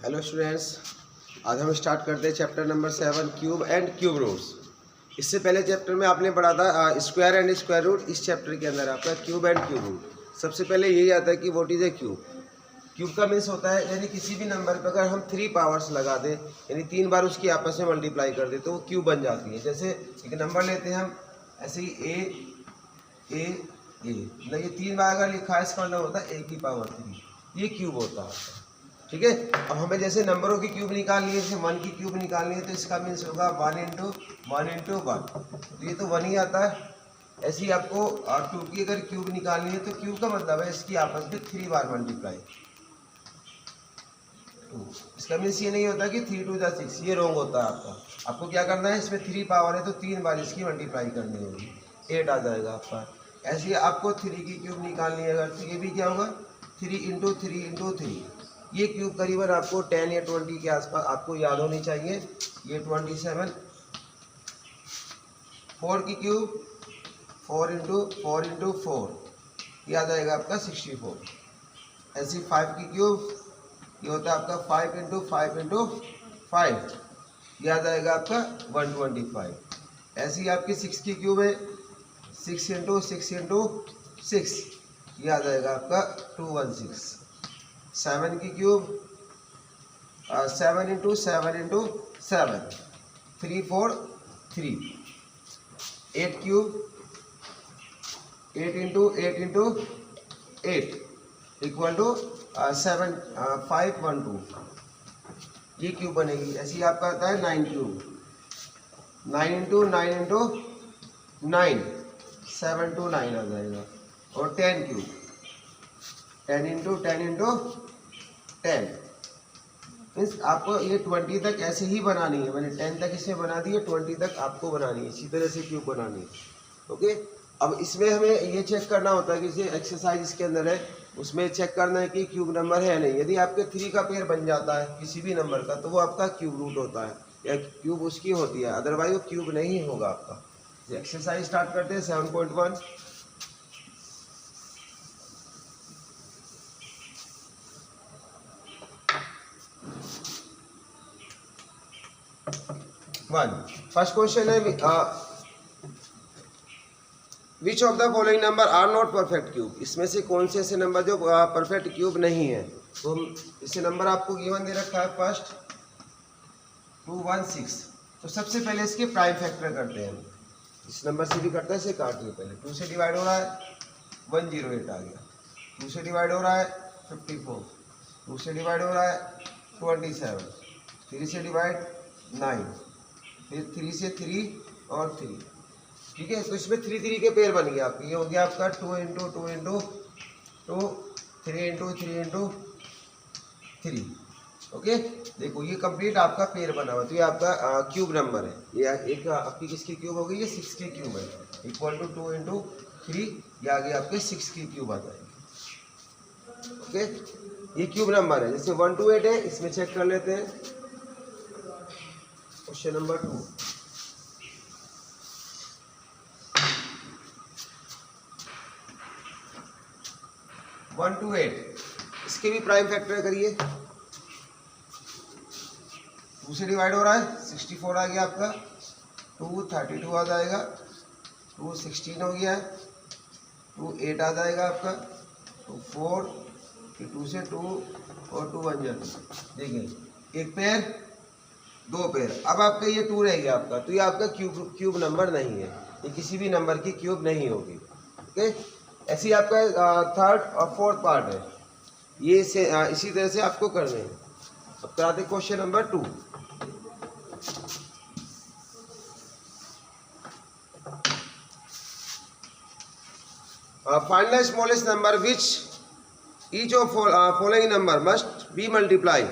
Hello students, आज हम start करते हैं chapter number 7 cube and cube roots. इससे पहले चैप्टर में आपने पढ़ा था स्क्वायर एंड स्क्वायर रूट। इस चैप्टर के अंदर आपका क्यूब एंड क्यूब रूट। सबसे पहले यही आता है कि what is a cube. Cube का मीन्स होता है यानी किसी भी नंबर पर अगर हम 3 पावर्स लगा दें, यानी 3 बार उसकी आपस में मल्टीप्लाई कर दें तो वो क्यूब बन जाती है। जैसे एक नंबर लेते हैं हम, ऐसे ही ए मतलब ये 3 बार अगर लिखा है, इसका मतलब होता है a की पावर 3, ये क्यूब होता है। ठीक है, अब हमें जैसे नंबरों की क्यूब निकालनी है, जैसे 1 की क्यूब निकालनी है, तो इसका मीन्स होगा 1 इंटू 1, तो ये तो 1 ही आता है। ऐसे ही आपको 2 की अगर क्यूब निकालनी है तो क्यूब का मतलब है इसकी आपस में 3 बार मल्टीप्लाई। इसका मीन्स ये नहीं होता कि 3 2 6, ये रॉन्ग होता है आपका। आपको क्या करना है, इसमें 3 पावर है तो 3 बार इसकी मल्टीप्लाई करनी होगी, 8 आ जाएगा आपका। ऐसे ही आपको 3 की क्यूब निकालनी है अगर, तो ये भी क्या होगा 3 इंटू 3 इंटू 3। ये क्यूब करीबन आपको 10 या 20 के आसपास आपको याद होनी चाहिए। ये 27। 4 की क्यूब 4 इंटू 4 ये आ जाएगा आपका 64। ऐसी 5 की क्यूब ये होता है आपका 5 इंटू 5 ये आ जाएगा आपका 125। ऐसी आपकी 6 की क्यूब है 6 इंटू 6 ये आ जाएगा आपका 216। 7 की cube 7 into 7 3 4 3। 8 cube 8 into 8 equal to 7 512, ये क्यूब बनेगी। ऐसे ही आपका आता है 9 क्यूब 9 इंटू 9 729 आ जाएगा। और 10 क्यूब 10 इंटू 10 मीन्स आपको ये 20 तक ऐसे ही बनानी है। मैंने 10 तक इसे बना दी है, 20 तक आपको बनानी है, इसी तरह से क्यूब बनानी है। ओके, अब इसमें हमें ये चेक करना होता है कि जैसे एक्सरसाइज इसके अंदर है, उसमें चेक करना है कि क्यूब नंबर है नहीं। यदि आपके 3 का पेयर बन जाता है किसी भी नंबर का, तो वो आपका क्यूब रूट होता है या क्यूब उसकी होती है, अदरवाइज वो क्यूब नहीं होगा आपका। एक्सरसाइज स्टार्ट करते हैं 7.1। 1 फर्स्ट क्वेश्चन है which of the following number are not perfect cube. इसमें से कौन से ऐसे नंबर जो परफेक्ट क्यूब नहीं है। तो हम इसे नंबर आपको गिवन दे रखा है फर्स्ट 216। तो सबसे पहले इसके प्राइम फैक्टर करते हैं। इस नंबर से भी करते हैं, इसे काटिए पहले। 2 से डिवाइड हो रहा है 108 आ गया। 2 से डिवाइड हो रहा है 54। 2 से डिवाइड हो रहा है 27। 3 से डिवाइड 9, फिर 3 से 3 और 3। ठीक है, तो इसमें 3 3 के पेयर बन गया आपके। ये हो गया आपका 2 into 2 into 2 3 into 3 into 3। Okay, देखो ये कंप्लीट आपका पेयर बना हुआ। तो ये आपका क्यूब नंबर है। ये एक आपकी किसकी क्यूब हो गई, ये 6 की क्यूब है। इक्वल टू 2 इंटू 3, ये आगे आपके 6 की क्यूब आ जाएगी। ओके, ये क्यूब नंबर है। जैसे 1 to 8 है, इसमें चेक कर लेते हैं। क्वेश्चन नंबर 2 1 to 8, इसके भी प्राइम फैक्टर करिए। 2 से डिवाइड हो रहा है 64 आ गया आपका। 2 32 आ जाएगा। 2 16 हो गया है। 2 8 आ जाएगा आपका। 2 4, फिर 2 से 2 और 2 1 जा 2। देखिए एक पेयर 2 पेयर। अब आपका ये 2 रह गया आपका, तो ये आपका क्यूब नंबर नहीं है, ये किसी भी नंबर की क्यूब नहीं होगी। ओके, ऐसे ही आपका 3rd और 4th पार्ट है, ये इसी तरह से आपको करने हैं। अब कराते question number 2। Find the smallest number which each of following number must be multiply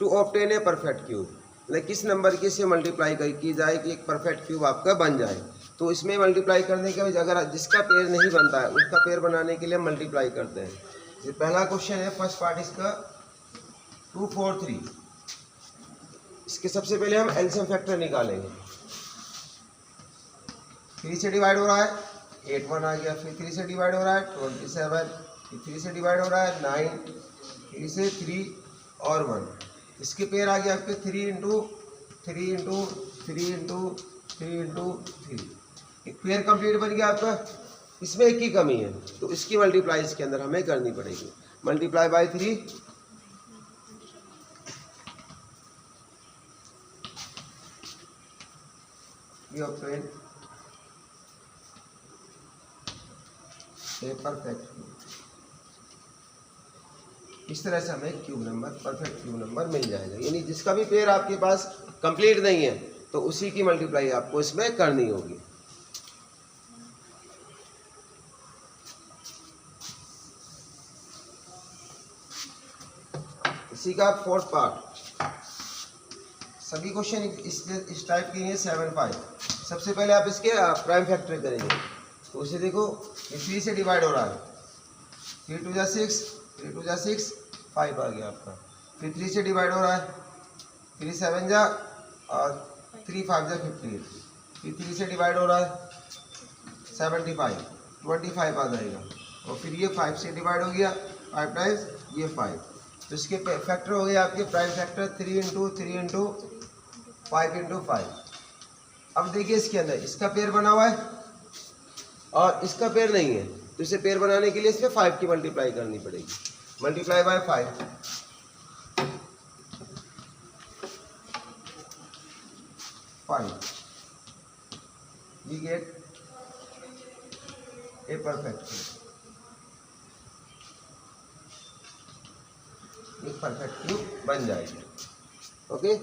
two obtain a perfect cube. मतलब किस नंबर की से मल्टीप्लाई की जाए कि एक परफेक्ट क्यूब आपका बन जाए। तो इसमें मल्टीप्लाई करने के बाद अगर जिसका पेयर नहीं बनता है, उसका पेयर बनाने के लिए मल्टीप्लाई करते हैं। ये पहला क्वेश्चन है, फर्स्ट पार्ट इसका 2 4 3। इसके सबसे पहले हम एलसीएम फैक्टर निकालेंगे। 3 से डिवाइड हो रहा है 8 1 आ गया। फिर 3 से डिवाइड हो रहा है 27। फिर 3 से डिवाइड हो रहा है 9। 3 से 3 और 1 इसके पेयर आ गया आपके 3 इंटू 3 इंटू 3 इंटू 3 इंटू 3। एक पेयर कंप्लीट बन गया आपका। इसमें एक की कमी है तो इसकी मल्टीप्लाई इसके अंदर हमें करनी पड़ेगी। मल्टीप्लाई बाय 3, ये ऑप्शन ए परफेक्ट क्यूब। इस तरह से हमें cube number, perfect cube number मिल जाएगा। यानी जिसका भी पेयर आपके पास कंप्लीट नहीं है तो उसी की मल्टीप्लाई आपको इसमें करनी होगी। इसी का फोर्थ पार्ट। सभी क्वेश्चन इस टाइप के हैं 7, 5। सबसे पहले आप इसके प्राइम फैक्टर करेंगे तो उसे देखो, ये 3 से डिवाइड हो रहा है। 3 2 जा 6, 3 2 जा 6, 5 आ गया आपका। फिर 3 से डिवाइड हो रहा है, 3 7 जा और 3 5 जा 15। फिर 3 से डिवाइड हो रहा है 75, 25 आ जाएगा। और फिर ये 5 से डिवाइड हो गया, 5 टाइम्स ये 5। तो इसके फैक्टर हो गए आपके prime factor 3 into 3 into 5 into 5। अब देखिए इसके अंदर इसका पेयर बना हुआ है और इसका पेयर नहीं है तो इसे पेयर बनाने के लिए इसमें 5 की मल्टीप्लाई करनी पड़ेगी। Multiply by 5, 5 we get a perfect cube बन जाएगी। ओके,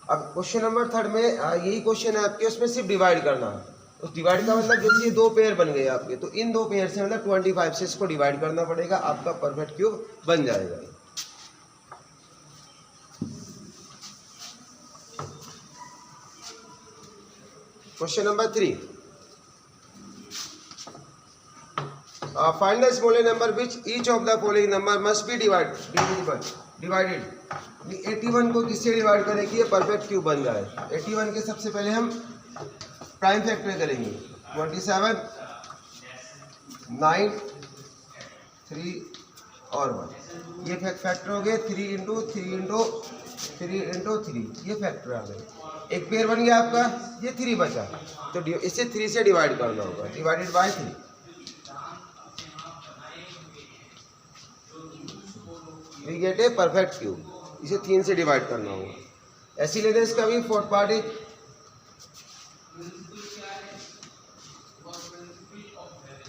अब क्वेश्चन नंबर 3 में यही क्वेश्चन है आपके, उसमें सिर्फ डिवाइड करना है। उस डिवाइड का मतलब जैसे ये 2 पेयर बन गए आपके तो इन 2 पेयर से मतलब 25 से इसको डिवाइड करना पड़ेगा, आपका परफेक्ट क्यूब बन जाएगा। Question number 3, find the smallest number which each of the following number must be divided. 81 को किससे डिवाइड करें कि ये परफेक्ट क्यूब बन जाए। 81 के सबसे पहले हम प्राइम फैक्टर करेंगे। 27, 9, 3 और 1, ये फैक्टर हो गए। 3 इंटू 3 इंटू 3 इंटू 3, ये फैक्टर आ गए। एक पेयर बन गया आपका, ये 3 बचा तो इसे 3 से डिवाइड करना होगा। Divided by 3, we get a perfect cube. इसे 3 से डिवाइड करना होगा। ऐसी लेते हैं इसका भी फोर्थ पार्ट है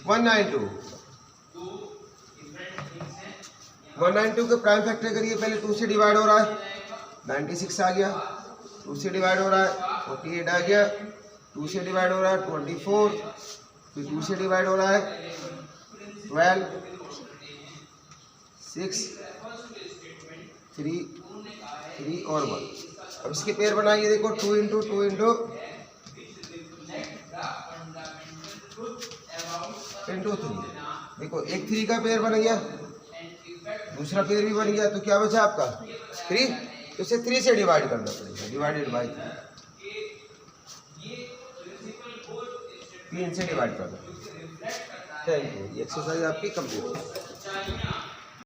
192। 192 के प्राइम फैक्टर करिए, पहले 2 से डिवाइड हो रहा है 96 आ गया, 2 से डिवाइड हो रहा है 48 आ गया, 2 से डिवाइड हो रहा है 24, फिर 2 से डिवाइड हो रहा है 12, 6, 3 और 1। अब इसके पेयर बनाइए, देखो 2 इंटू 2 इंटू 3। देखो एक 3 का पेयर बन गया, दूसरा पेयर भी बन गया, तो क्या बचा आपका 3। तो इसे 3 से डिवाइड करना पड़ेगा। डिवाइडेड बाय 3 से डिवाइड करना। Thank you. ये एक्सरसाइज आपकी कंप्लीट है।